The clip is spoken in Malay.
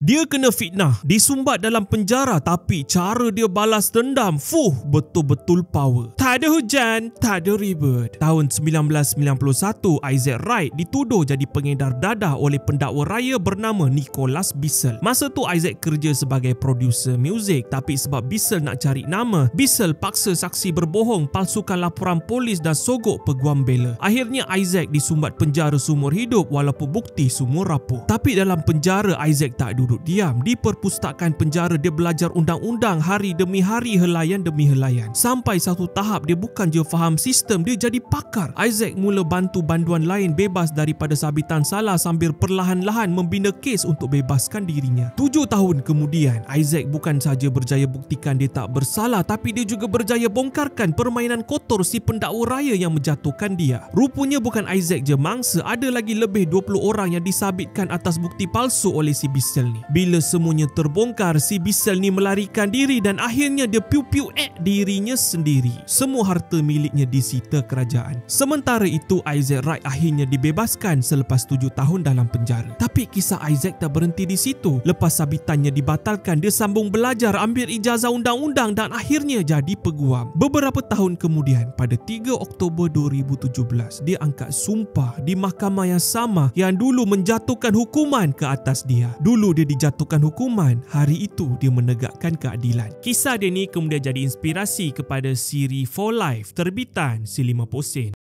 Dia kena fitnah, disumbat dalam penjara, tapi cara dia balas dendam, betul-betul power. Tak ada hujan, tak ada ribut. Tahun 1991, Isaac Wright dituduh jadi pengedar dadah oleh pendakwa raya bernama Nicholas Bissell. Masa tu Isaac kerja sebagai producer muzik, tapi sebab Bissell nak cari nama, Bissell paksa saksi berbohong, palsukan laporan polis dan sogok peguam bela. Akhirnya Isaac disumbat penjara seumur hidup walaupun bukti semua rapuh. Tapi dalam penjara Isaac tak duduk diam. Di perpustakaan penjara dia belajar undang-undang hari demi hari, helaian demi helaian. Sampai satu tahap dia bukan je faham sistem, dia jadi pakar. Isaac mula bantu banduan lain bebas daripada sabitan salah sambil perlahan-lahan membina kes untuk bebaskan dirinya. 7 tahun kemudian, Isaac bukan saja berjaya buktikan dia tak bersalah, tapi dia juga berjaya bongkarkan permainan kotor si pendakwa raya yang menjatuhkan dia. Rupanya bukan Isaac je mangsa, ada lagi lebih 20 orang yang disabitkan atas bukti palsu oleh si Bissell ni. Bila semuanya terbongkar, si Bissell ni melarikan diri dan akhirnya dia piu-piu dirinya sendiri. Semua harta miliknya disita kerajaan. Sementara itu, Isaac Wright akhirnya dibebaskan selepas 7 tahun dalam penjara. Tapi kisah Isaac tak berhenti di situ. Lepas sabitannya dibatalkan, dia sambung belajar, ambil ijazah undang-undang dan akhirnya jadi peguam. Beberapa tahun kemudian, pada 3 Oktober 2017, dia angkat sumpah di mahkamah yang sama yang dulu menjatuhkan hukuman ke atas dia. Dulu dia dijatuhkan hukuman, hari itu dia menegakkan keadilan. Kisah dia ni kemudian jadi inspirasi kepada siri For Life terbitan Si 50 Sen.